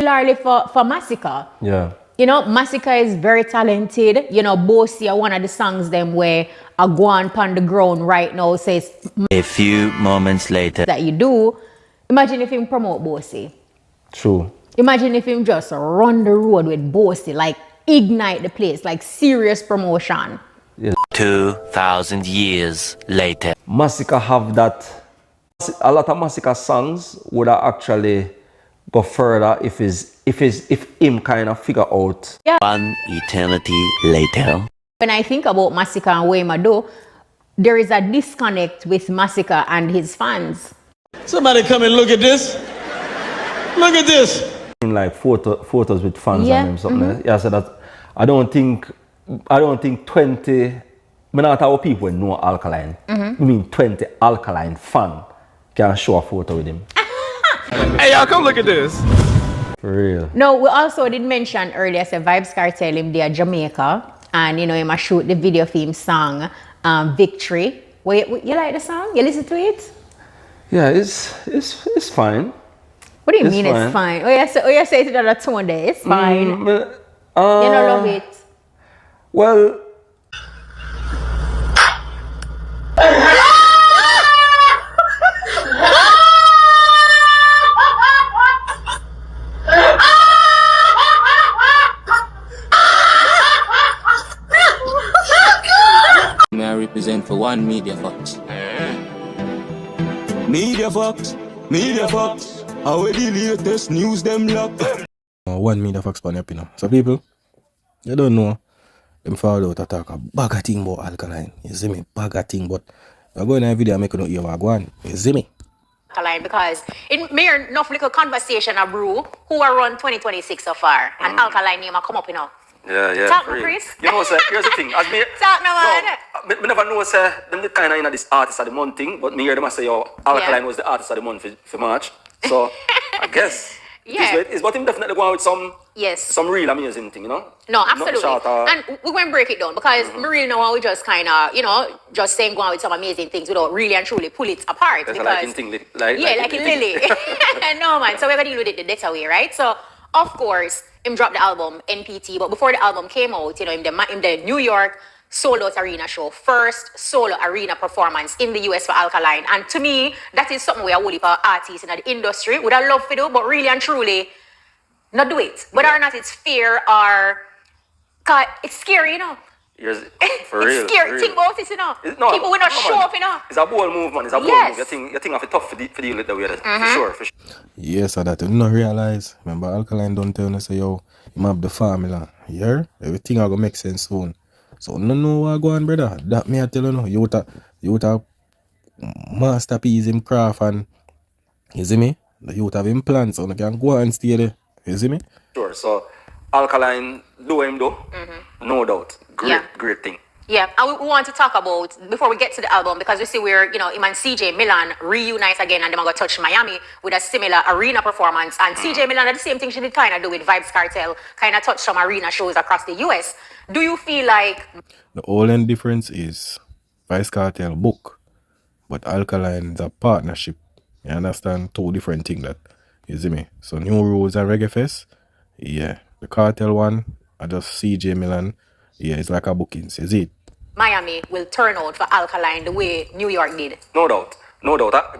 Similarly for Masicka. Yeah. You know, Masicka is very talented. You know, Bossy are one of the songs them where I go on the ground right now says A few moments later. that you do. Imagine if him promote Bossy. True. Imagine if him just run the road with Bossy, like ignite the place, like serious promotion. Yeah. 2,000 years later. Masicka have that. A lot of Masicka songs would have actually go further if him kind of figure out. Yeah. One eternity later. When I think about Masicka and Wema Do, there is a disconnect with Masicka and his fans. Somebody come and look at this. Look at this. In like photos with fans Yeah. and him something. Yeah, so that I don't think 20. I not how people know Alkaline. I mean 20 Alkaline fan can show a photo with him. Hey, y'all, come look at this. For real. No, we also did mention earlier, so Vybz Kartel him there Jamaica, and you know him a shoot the video for him song Victory. You like the song? You listen to it? Yeah, it's fine. What do you It's mean fine. it's fine? Oh, you say it in another tone there. It's fine. You don't love it. Well, I represent for one Media Fox. Media Fox, Media Fox. How the latest news them lock. One Media Fox pan up, you know. So people, you don't know. Them fall out attack a bag of thing about Alkaline. You see me? Bag of thing, but I'm going to a video making out here what go on. You see me? Alkaline, because in mere enough little conversation a brew who are run 2026 so far, and Alkaline name a come up, you know. yeah. Talk for no, real. Chris. You know, sir, here's the thing. As me, Talk no, man. no, me never know, sir, them the kind of, you know, this artist of the month thing, but me hear them say, yo, Alkaline was the artist of the month for March. So, I guess. Yeah. It's but him definitely going with some real amazing thing, you know? No, Not absolutely. short, And we're going to break it down because we really know how we just kind of, you know, just saying go on with some amazing things without really and truly pull it apart. That's because, like in thing, like in Lily. No, man. So we're going to deal with it the better way, right? So, of course, him dropped the album, NPT, but before the album came out, you know, in the New York sold out arena show, first solo arena performance in the US for Alkaline. And to me, that is something we are only for artists in the industry would have loved to do, but really and truly, not do it. Whether or not it's fear or, cause it's scary, you know. For real. It's scary. For real. Think about it, you know. People will not show up, you know. It's a bold move, man. It's a bold Yes. move. You think of it tough for deal with the way that, for sure. Yes, so that you not realize. Remember, Alkaline don't tell you, say, yo, you have the formula. You hear? Everything are going to make sense soon. So, no know what go on, brother. That me I tell you, no. You would have masterpiece in craft and, you see me? You would have implants, so you can go and stay there. You see me? Sure. So, Alkaline, do him though. No doubt. Great thing. Yeah, and we want to talk about, before we get to the album, because we see where, you know, him and CJ Milan reunite again and they're going to touch Miami with a similar arena performance. And CJ Milan, the same thing she did kind of do with Vybz Kartel, kind of touch some arena shows across the US. Do you feel like... The only difference is Vybz Kartel book, but Alkaline is a partnership. You understand? Two different things that, you see me? So New Rules and Reggae Fest, yeah. The Cartel one, I just CJ Milan, yeah, it's like a booking, says it. Miami will turn out for Alkaline the way New York did. No doubt.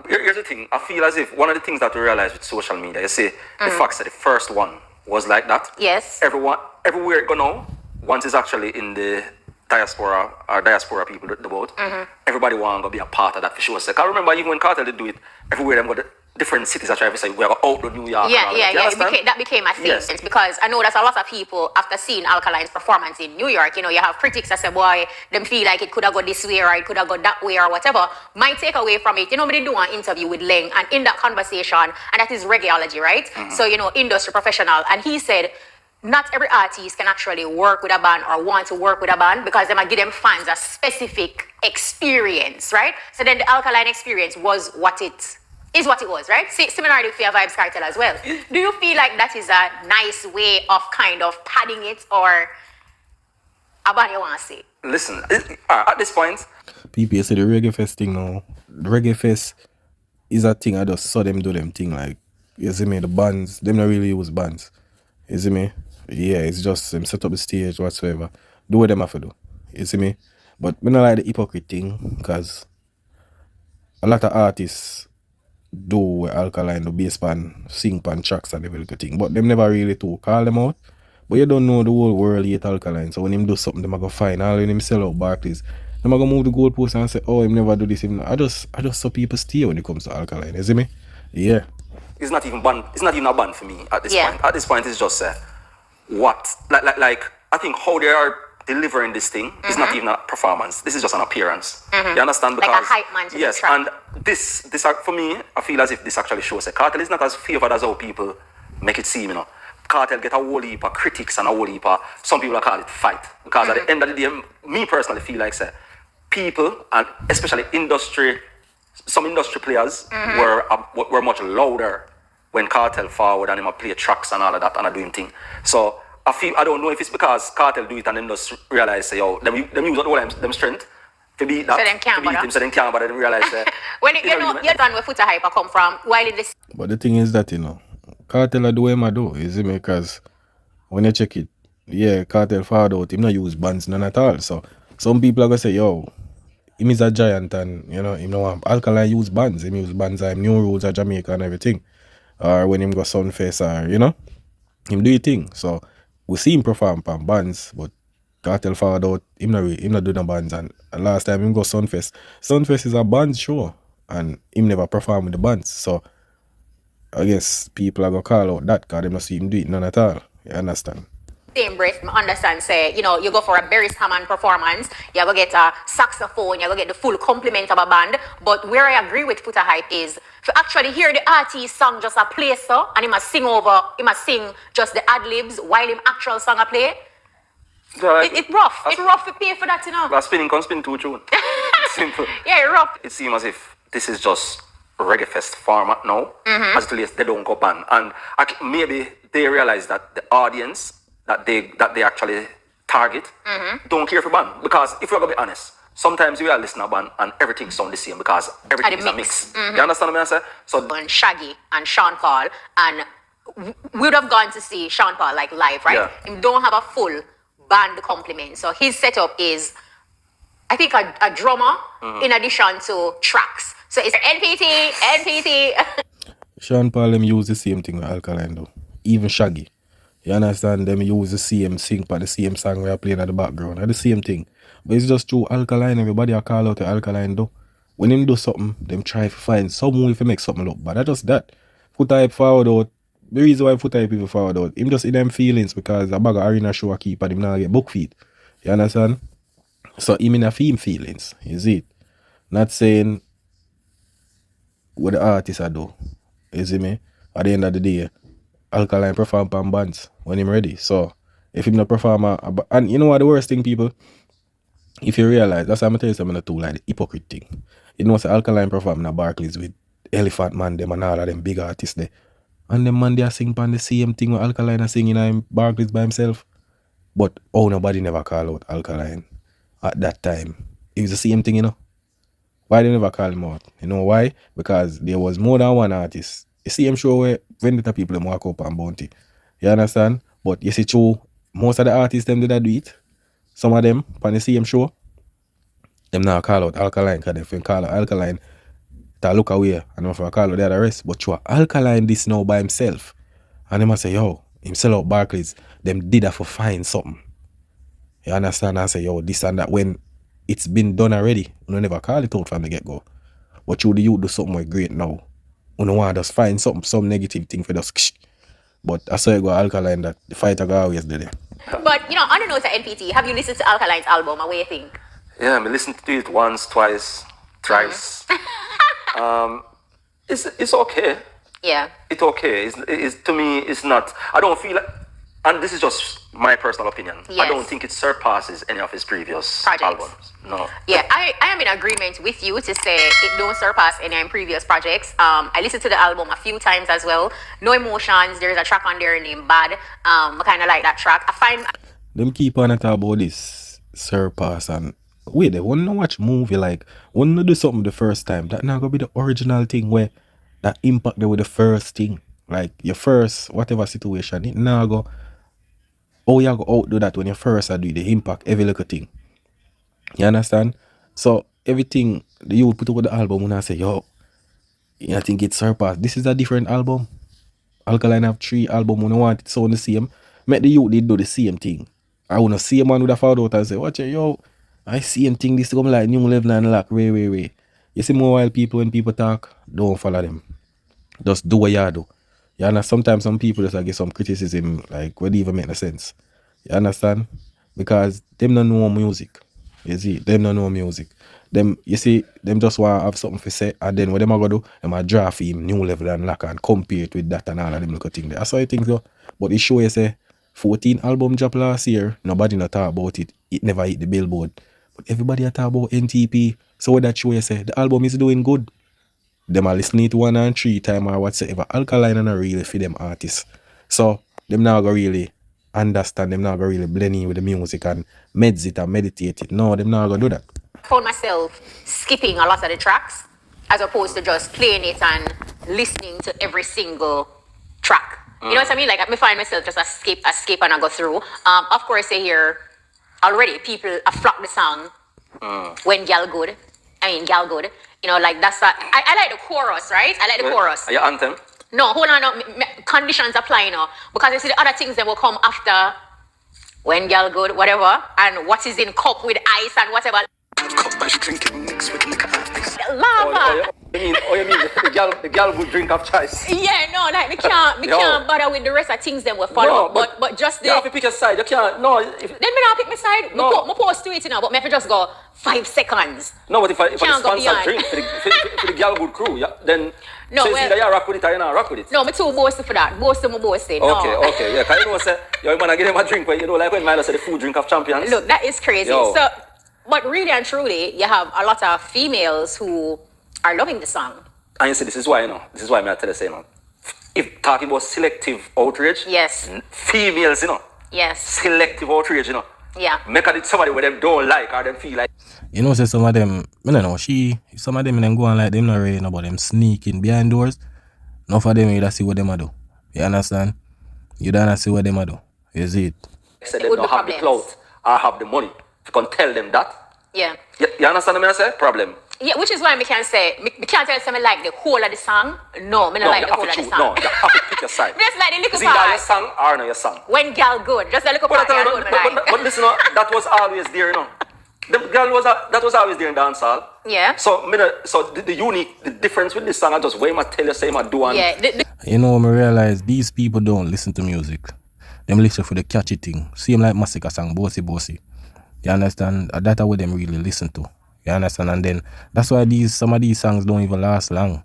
Here's the thing. I feel as if one of the things that we realize with social media, you see, the fact that the first one was like that. Yes. Everywhere it go now, once it's actually in the diaspora people the boat, everybody want to be a part of that for sure. So I remember even when Cartel did do it, everywhere them got the different cities that try to say we are out of New York. Yeah. That became a thing. Yes. It's because I know there's a lot of people after seeing Alkaline's performance in New York, you know, you have critics that say, boy, them feel like it could have gone this way or it could have gone that way or whatever. My takeaway from it, you know, we did do an interview with Leng, and in that conversation, and that is reggaeology, right? So, you know, industry professional, and he said, not every artist can actually work with a band or want to work with a band because they might give them fans a specific experience, right? So then the Alkaline experience was what it was, right? Similarly for Vybz Kartel as well. Do you feel like that is a nice way of kind of padding it, or about you want to say? Listen, at this point, People say the Reggae Fest thing now. The Reggae Fest is a thing I just saw them do them thing like You see me? The bands, them not really use bands. You see me? Yeah, it's just them set up the stage whatsoever. Do what them have to do. You see me? But me not like the hypocrite thing, because a lot of artists do with Alkaline, the bass pan, sing pan tracks and every little thing. But them never really to call them out. But you don't know the whole world hate Alkaline. So when him do something, them a go find. All when him sell out Barclays, them a go move the goalpost and say, oh, him never do this. I just saw people steer when it comes to Alkaline. You see me? Yeah. It's not even ban. It's not even a ban for me at this Yeah. point. At this point, it's just what like I think how they are delivering this thing is not even a performance. This is just an appearance. You understand? Like a hype man to the yes, track. and this for me, I feel as if this actually shows a Cartel is not as favored as how people make it seem. Cartel get a whole heap of critics and a whole heap of, some people call it fight, because at the end of the day, me personally feel like people, and especially some industry players were much louder when Cartel forward and him a play tracks and all of that and a doing thing. So I don't know if it's because Cartel do it and then just realize them use all them strength to beat that. So them can't to beat bother. him, so them can't bother. Then realize When you know where Foota Hype come from, while in this But the thing is that, Cartel do what I do, you see me? Because when you check it, yeah, Cartel forward out, him not use bands none at all. So some people are going to say, yo, him is a giant and, him no want Alkaline use bands. Him use bands like New Rules or Jamaica and everything. Or when him go Sunfest or, him do his thing. So we see him perform on bands, but Cartel forward out, him not do no bands. And last time him go Sunfest. Sunfest is a band show and him never perform with the bands. So I guess people are going to call out that because they don't see him do it none at all. You understand? same breath, I understand, say, you go for a Barry Hammond performance, you go get a saxophone, you go get the full complement of a band. But where I agree with Foota Hype is, if you actually hear the artist song just a play so, and he must sing just the ad-libs while him actual song a play, it's rough. It's rough to pay for that, But spinning can spin too tune. Simple. Yeah, it's rough. It seems as if this is just reggae fest format now. As it is, they don't go ban, and maybe they realize that the audience that they actually target don't care for ban, because if we're gonna be honest, sometimes we are listening to band and everything sounds the same because everything is a mix. You understand what I say? So And Shaggy and Sean Paul, and we would have gone to see Sean Paul like live, right? Yeah. He don't have a full band complement, so his setup is, I think, a drummer in addition to tracks. So it's NPT. Sean Paul them use the same thing with Alkaline though. Even Shaggy. You understand? Them use the same sync for the same song we are playing at the background. It's the same thing. But it's just through Alkaline, everybody are call out to Alkaline though. When him do something, them try to find some way to make something look. But that's just that. Foota Hype forward out. The reason why Foota Hype people forward out, him just in them feelings because a bag of arena show a keep and him now get book feed. You understand? So him in a theme feelings. You see it? Not saying what the artists are do. You see me? At the end of the day, Alkaline perform on bands when him ready. So if him not perform and you know what the worst thing, people? If you realize, that's why I'm tell you something too, like the hypocrite thing. You know, say Alkaline perform in Barclays with Elephant Man, them and all of them big artists there. And them man they are sing on the same thing with Alkaline are singing in Barclays by himself. But nobody never call out Alkaline at that time. It was the same thing, Why they never call him out? You know why? Because there was more than one artist. You see him show where Vendetta people them walk up on Bounty. You understand? But you see true, most of the artists them did that do it. Some of them, when you see him show, them now call out Alkaline, because if you call out Alkaline, they look away and if I call out the other rest. But true, Alkaline this now by himself. And they must say, yo, him sell out Barclays, them did that for find something. You understand? And say, yo, this and that, when it's been done already, you never call it out from the get-go. But you the youth do something more great now. You don't want to just find some negative thing for just but I saw you go Alkaline that the fighter go always there. But on the note of NPT, have you listened to Alkaline's album? What do you think? yeah, I listened to it once, twice, thrice. It's okay. Yeah. It's okay. It's to me, it's not. I don't feel like, and this is just my personal opinion. I Yes. don't think it surpasses any of his previous Projects. albums. No. Yeah, I am in agreement with you to say it don't surpass any of previous projects. I listened to the album a few times as well. No Emotions, there's a track on there named Bad. I kind of like that track. I find Them keep on talk about this surpass and wait, they wanna watch movie like wanna do something the first time. That not gonna be the original thing where that impact they with the first thing. Like your first whatever situation, it now go how you go outdo that when you first do the impact every little thing. You understand? So everything the youth put over the album when I say, yo, I think it's surpassed. This is a different album. Alkaline have 3 albums when I want it sound the same. Make the youth did do the same thing. I wanna see a man with a found out and say, watch it, yo, I same thing, this come like new level and like way. You see more while people when people talk, don't follow them. Just do what you do. You understand? Sometimes some people just get some criticism like what even make no sense. You understand? Because them don't know music. You see, them don't know music. Them you see, them just want to have something to say and then what them are gonna do, them a draw for him new level and like and compare it with that and all of them look at things. That's how I think so. But it show you say 14 album drop last year, nobody not talk about it. It never hit the billboard. But everybody a talk about NTP. So what that show you say the album is doing good. Them are listening to 1 and 3 times or whatsoever. Alkaline and not really for them artists. So them now go really understand, them now go really blend in with the music and meds it and meditate it. No, them now go do that. I found myself skipping a lot of the tracks as opposed to just playing it and listening to every single track. You know what I mean? Like I find myself just a skip and I go through. Of course I hear already people have flocked the song when Gal Good. Gal Good. You know, like that's I like the chorus, right? I like the chorus. Are your anthem? No, hold on. No, conditions apply now. Because you see the other things that will come after when Gal Good, whatever, and what is in cup with ice and whatever. Cup and she drink it mixed with liquor and ice. Lava. You mean the girl would drink of choice? Yeah, no, like we can't bother with the rest of things that we follow. No, but just the. You have to pick a side. You can't. No. Then me not pick my side. No. Me post to it, you know, but me have to just go 5 seconds. No, but if I Can't go sponsor beyond. drink for the girl good crew, yeah, then No, so well- it's either you rock with it or you not rock with it. No, me too boasting for that. Boasting, no. Okay, yeah. Cause you know say you want to give them a drink, but you know like when Milo said the food drink of champions. Look, that is crazy. Yo. So, but really and truly, you have a lot of females who are loving the song. And you see, this is why me I tell you say, if talking about selective outrage, Yes. Females, Yes. selective outrage, Yeah. make it somebody where them don't like or them feel like. You know, say some of them, I don't know, some of them then go on like them not really know about them sneaking behind doors. Enough of them you just see what them a do. You understand? You don't see what them a do. You see it? Say It them would don't be have the problems. clout or have the money. If you can tell them that, Yeah. you understand what I say? Problem. Yeah, which is why me can say, me can't tell someone like the whole of the song. No, me not like you the have whole to of the choose. song. No, you have to pick your side. Just like the little It's either your part. song or not your song. When Gal Good. Just the little part Gal Good me like. But listen, that was always there, The girl that was always there in dancehall. Yeah. So, the difference with this song, I just way much tell you, say, do and Yeah. You know, I realize these people don't listen to music. Them listen for the catchy thing. Same like Masicka song, Bossy. You understand? That's what them really listen to. You understand? And then that's why some of these songs don't even last long.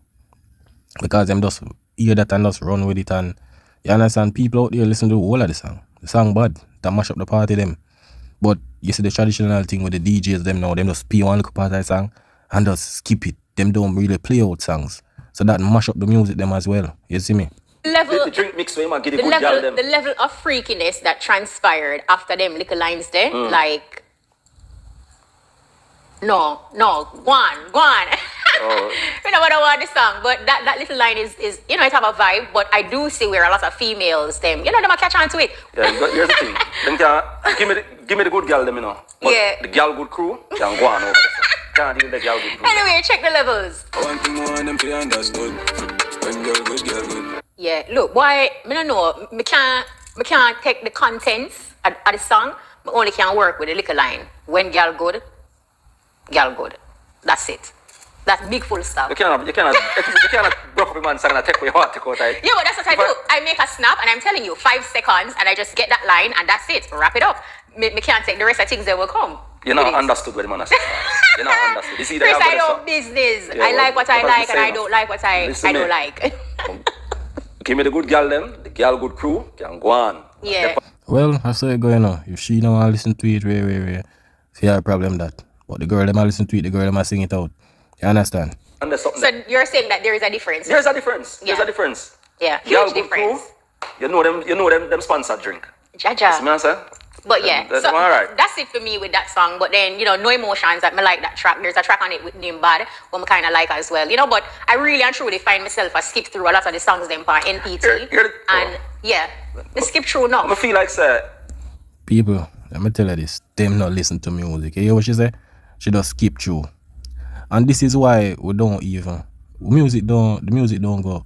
Because them just hear that and just run with it. And you understand? People out there listen to the whole of the song. The song bad. That mash up the party them. But you see the traditional thing with the DJs them now, them just play one little part of the song and just skip it. Them don't really play out songs. So that mash up the music them as well. You see me? the drink mix where you might get the good girl them. The level of freakiness that transpired after them little lines there, like, no, go on. Oh. You know what I want this song, but that little line is it have a vibe, but I do see where a lot of females, them a catch on to it. Yeah, here's the thing. Them can give me the good girl them, But Yeah. the girl good crew can go on over there. Can't deal with the girl good crew. Anyway, check the levels. One thing more and them feel understood. When girl good. Yeah, look, boy, me don't know. Me can't take the contents of the song. Me only can work with the little line. When girl good. That's it. That's big full stop. You cannot broke up a man's song and take away what to go out. Yeah, but that's what I do. I make a snap and I'm telling you, 5 seconds and I just get that line and that's it. Wrap it up. Me can't take the rest of things that will come. You're not understood what the man has said. You're not understood. You see, they Chris, have I don't business. Yeah, I like what I what like you and say I now. don't like what I Listen don't me. like. Give me the good girl them, the girl good crew can go on. Yeah. Well, I saw it going on. If she don't want to listen to it, see her problem that. But the girl them a listen to it, the girl them a sing it out. You understand? And there's something. So you're saying that there is a difference? There's a difference. Yeah. There's a difference. Yeah, Girl huge good difference. crew, you know them sponsor drink. See me Jaja. answer? But yeah, That's so alright. that's it for me with that song. But then, you know, No Emotions, that me like that track. There's a track on it with Name Bad, what I kind of like as well. You know, but I really and truly find myself I skip through a lot of the songs them for NPT. And yeah, I skip through now. I feel like, say, People, let me tell you this. Them not listen to music. You hear what she say? She just skip through. And this is why we don't even. The music don't go.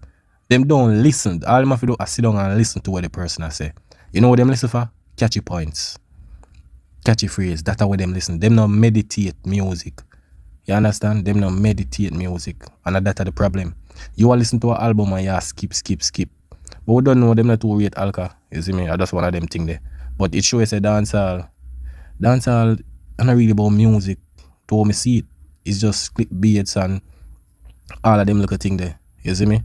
Them don't listen. All them have to do is sit down and listen to what the person has say. You know what them listen for? Catchy points. Catchy phrase. That's what them listen. Them not meditate music. You understand? Them not meditate music. And that's the problem. You will listen to an album and you skip. But we don't know them not to rate Alka. You see me? That's one of them thing there. But it shows a dancehall. Dancehall is not really about music. To how me see it. It's just clickbaits and all of them little thing there. You see me?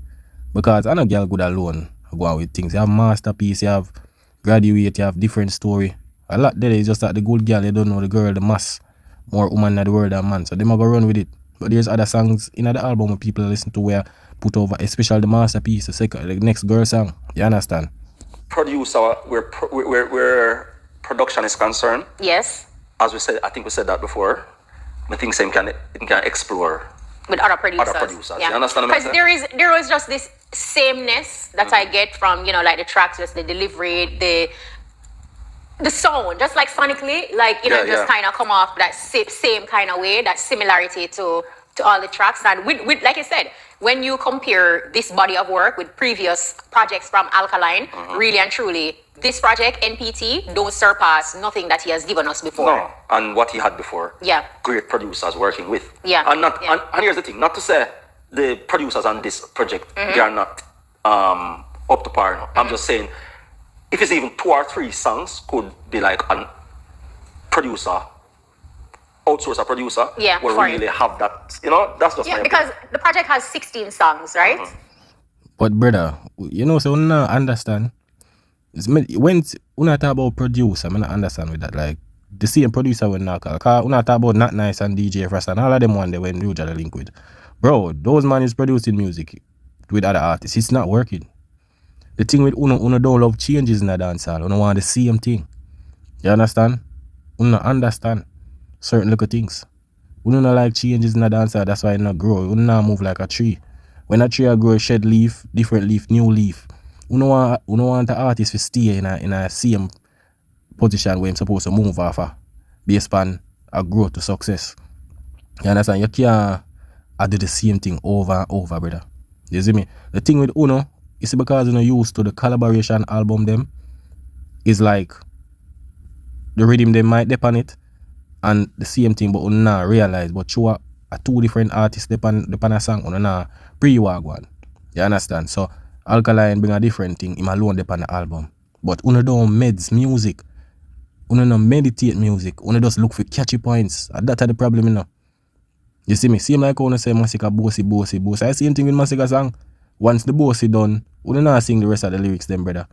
Because I know girl good alone go on with things. You have masterpiece, you have graduate, you have different story. A lot there is just that the good girl, you don't know the girl, the mass. More woman in the world than man. So they might go run with it. But there's other songs in the album where people listen to where put over, especially the masterpiece, the next girl song. You understand? Producer, where production is concerned, Yes, as we said, I think we said that before. I think same can explore with other producers. You understand what I'm Because saying? there was just this sameness that I get from, you know, like the tracks, just the delivery, the sound, just like sonically, like, you know, just kind of come off that same kind of way, that similarity to all the tracks. And with like I said, when you compare this body of work with previous projects from Alkaline, really and truly, this project, NPT, don't surpass nothing that he has given us before. No, and what he had before. Yeah. Great producers working with. Yeah. And here's the thing, not to say the producers on this project, they are not up to par. No. I'm just saying, if it's even 2 or 3 songs, could be like a producer, outsource a producer, will really have that, you know, that's just my because opinion. the project has 16 songs, right? But brother, you know, so I understand. When I talk about producer, I don't understand with that. Like, the same producer when I call. Because when I talk about Not Nice and DJ Frost and all of them one day when you usually link with. Bro, those man is producing music with other artists. It's not working. The thing with Uno don't love changes in the dancehall. Uno want the same thing. You understand? Uno understand certain little things. Uno not like changes in the dancehall. That's why it not grow. Uno not move like a tree. When a tree grow, shed leaf, different leaf, new leaf. Uno want the artist to stay in a same position where I'm supposed to move off of based on a growth to success. You understand? You can't do the same thing over and over, brother. You see me? The thing with Uno is because Uno used to the collaboration album them is like the rhythm they might depend on it and the same thing, but Uno not realize. But through a 2 different artists depend a song, Uno not pre-wag one. You understand? So Alkaline bring a different thing. Him alone depend on the album. But Uno don't meds music. Uno don't meditate music. Uno just look for catchy points. And that's the problem, you know. You see me? Same like Uno say Masicka bossy. I same thing with Masicka song. Once the bossy done, Uno not sing the rest of the lyrics them, brother.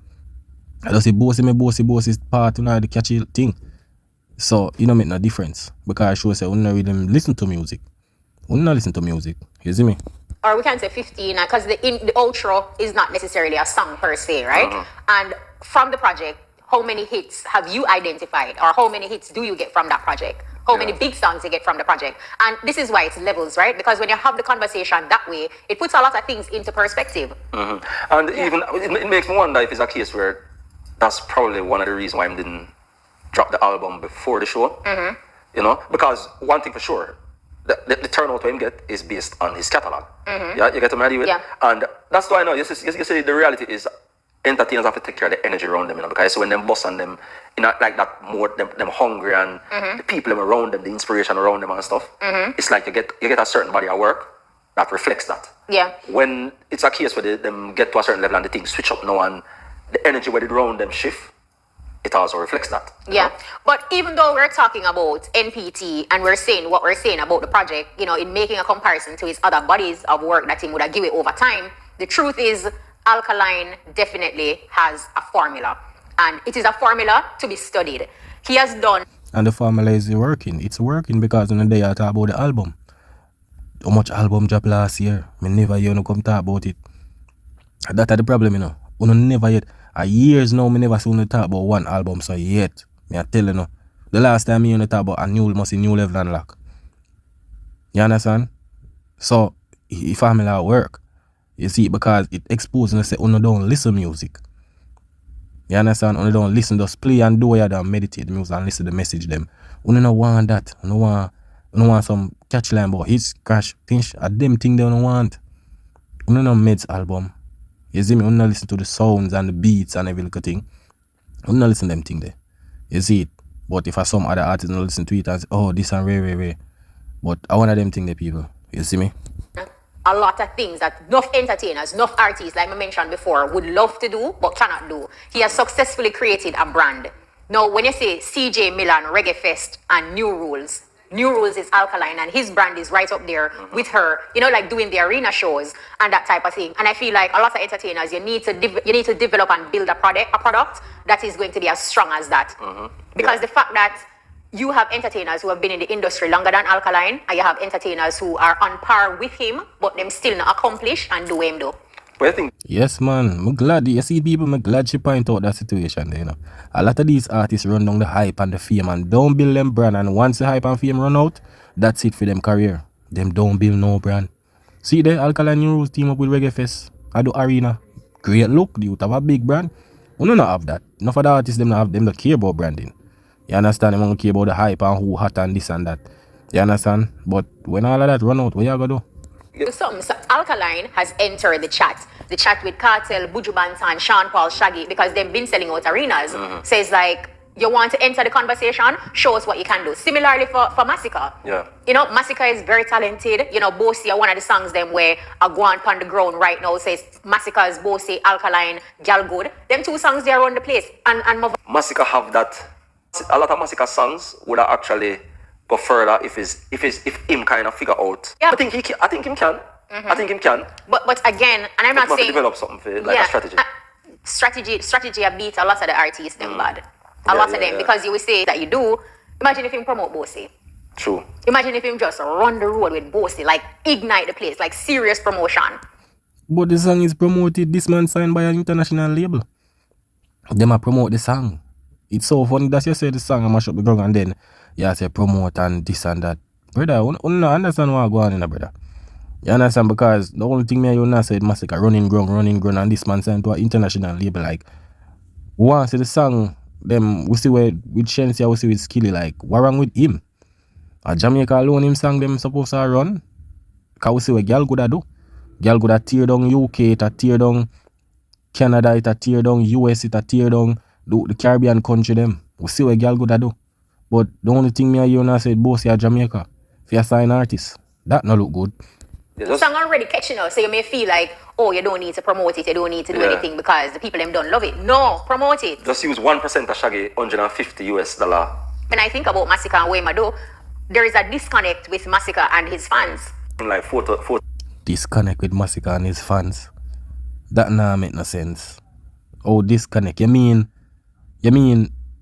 I just say bossy is part, Uno the catchy thing. So, you know, make no difference. Because I sure say Uno really listen to music. Uno not listen to music. You see me? Or we can say 15, because the outro is not necessarily a song per se, right? And from the project, how many hits have you identified, or how many hits do you get from that project? How many big songs you get from the project? And this is why it's levels, right? Because when you have the conversation that way, it puts a lot of things into perspective. And even it makes me wonder if it's a case where that's probably one of the reasons why I didn't drop the album before the show. You know, because one thing for sure, the turnout we him get is based on his catalog. Yeah, you get what I'm idea with? Yeah. And that's why I know, you see, the reality is entertainers have to take care of the energy around them, you know, because so when them boss and them, you know, like that more, them hungry and the people them around them, the inspiration around them and stuff, it's like you get a certain body of work that reflects that. Yeah. When it's a case where them get to a certain level and the things switch up now and the energy where they around them shift, it also reflects that. Yeah, but even though we're talking about NPT and we're saying what we're saying about the project, you know, in making a comparison to his other bodies of work that he would have given over time, the truth is Alkaline definitely has a formula, and it is a formula to be studied. He has done. And the formula is working. It's working because on the day I talk about the album. How much album dropped last year? I never hear no come talk about it. That's the problem, you know. We never yet. A years now, me never see no talk about one album so yet. Me I tell you no. The last time me you talk about a new level unlock. You understand? So if family at work, you see, because it exposes and say, you don't listen music. You understand? You don't listen, just play and do what you meditate the music and listen to the message them. You don't want that. You don't want some catch line about hits, crash, pinch, a them thing they don't want. You don't know Meds album. You see me? You don't listen to the sounds and the beats and every little thing. You don't listen to them thing there. You see it? But if some other artists don't listen to it and say, oh, this and rare. But I want them thing there, people. You see me? A lot of things that enough entertainers, enough artists, like I mentioned before, would love to do but cannot do. He has successfully created a brand. Now, when you say CJ Milan, Reggae Fest, and New Rules is Alkaline, and his brand is right up there with her, like doing the arena shows and that type of thing. And I feel like a lot of entertainers, you need to develop and build a product that is going to be as strong as that. Because the fact that you have entertainers who have been in the industry longer than Alkaline, and you have entertainers who are on par with him, but them still not accomplish and do him though. But I think yes, man. I'm glad you see people. I'm glad she point out that situation there. A lot of these artists run down the hype and the fame and don't build them brand. And once the hype and fame run out, that's it for them career. Them don't build no brand. See the Alkaline New Rules team up with Reggae Fest. I do arena. Great look. You have a big brand. We don't have that. Enough of the artists them don't care about branding. You understand? They don't care about the hype and who hot and this and that. You understand? But when all of that run out, what you gonna do? So Alkaline has entered the chat with Cartel, Buju Banton, Sean Paul, Shaggy, because they've been selling out arenas. Says like, you want to enter the conversation, show us what you can do. Similarly for Masicka. Yeah. Masicka is very talented. Bossy, one of the songs them where I go on the ground right now says Masicka's Bossy, Alkaline, Gal Good. Them two songs they are on the place. And Masicka have that. A lot of Masicka songs would have actually go further if him kind of figure out. Yeah. I think him can. I think him can. But again, and I'm not saying develop something for like a strategy. Strategy have beat a lot of the artists them bad. A lot of them because you will say that you do. Imagine if him promote Bossy. True. Imagine if him just run the road with Bossy, like ignite the place, like serious promotion. But the song is promoted. This man signed by an international label. Them a promote the song. It's so funny that you say the song and mash up the ground and then you say promote and this and that. Brother, you don't understand what going on, brother. You understand? Because the only thing me and you not said Masicka running ground and this man signed to an international label. Like, we want to see the song, them we see with Shensia, we see with Skilly, like, what wrong with him? A Jamaica alone him song them supposed to run. Because we see what girl could do. Girl could tear down UK, it a tear down Canada, it a tear down US, it a tear down the Caribbean country them. We see what girl could do. But the only thing me and you now said both are Jamaica. If you sign artists, that not look good. The song already catching us, so you may feel like, oh, you don't need to promote it, you don't need to do anything because the people them don't love it. No, promote it. Just use 1% of Shaggy, $150. When I think about Masicka and Wemado, there is a disconnect with Masicka and his fans. Like photo. Disconnect with Masicka and his fans. That nah make no sense. Oh, disconnect. You mean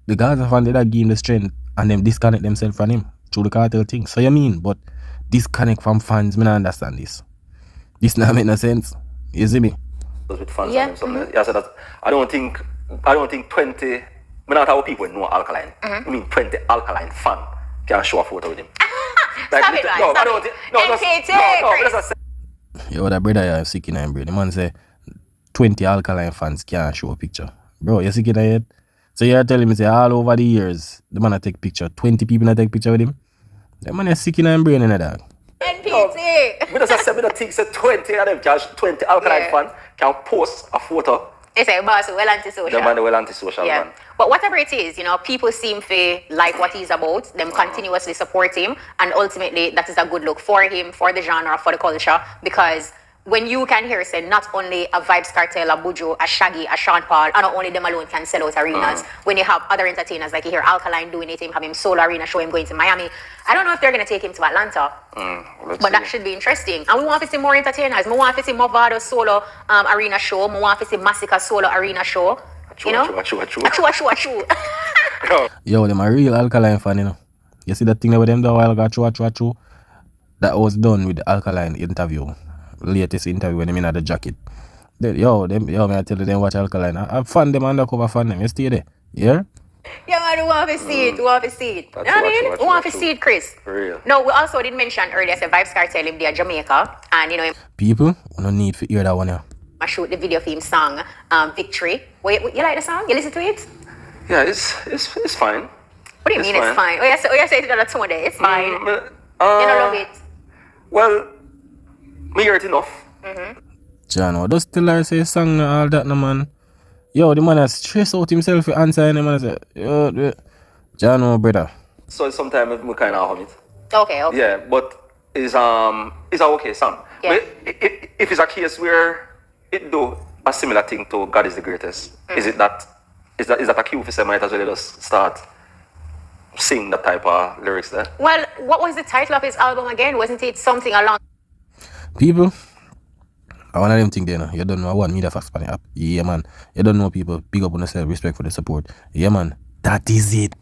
the Gaza fans that give him the strength and them disconnect themselves from him through the cartel thing. So you mean, but disconnect from fans, me not understand this. This not make no sense. You see me? With fans and something. Yeah, so that I don't think 20. Me not how people know Alkaline. I mean 20 Alkaline fan can show a photo with him. Stop it, no, stop I don't. it. No, that's a Yo, that brother you sick in him, bro. The man say 20 Alkaline fans can't show a picture. Bro, you sick in head? So you're telling me say all over the years, the man take picture, 20 people not take picture with him? The man is sick in him brain in the dog. NPT. Me just say me don't think say 20 of them can 20 Alkaline fan can post a photo. It's a boss well antisocial. The man well antisocial man. But whatever it is, people seem to like what he's about, them continuously support him, and ultimately that is a good look for him, for the genre, for the culture, because when you can hear say not only a Vibes Cartel, a Buju, a Shaggy, a Sean Paul, and not only them alone can sell out arenas, when you have other entertainers like you hear Alkaline doing it, him have him solo arena show, him going to Miami. I don't know if they're going to take him to Atlanta, but that should be interesting. And we want to see more entertainers. We want to see Movado solo arena show. We want to see Masicka solo arena show. True. Yo, them a real Alkaline fan, You see that thing with them the while ago, true. That was done with the Alkaline interview. Latest interview when them in the jacket. Me I tell you them watch Alkaline. I fan them undercover fan them. You stay there. Yeah? Yeah, man, we want to see it. We want to see it. That's You know what I true, mean? that's We want to true. see it, Chris. For real. No, we also did mention earlier, say Vibes Cartel him there Jamaica, and you know him People, we don't need to hear that one, yeah. I shoot the video for him song, Victory. You like the song? You listen to it? Yeah, it's fine. What do you mean it's fine? Oh, you say it on a tone there. It's fine. You don't love it. Well, me hear it enough. Jano, just tell her say song and all that, no man. Yo, the man has stressed out himself for answering him and say, yo, Jano, brother. So sometimes we kind of hum it. Okay. Yeah, but it's a okay song. Yeah. But if it's a case where it do a similar thing to God is the greatest, is that a cue for say might as well just start sing that type of lyrics there? Well, what was the title of his album again? Wasn't it something along? People, I want them thing there now. You don't know, I want media facts on the app. Yeah, man. You don't know people. Big up on yourself. Respect for the support. Yeah, man. That is it.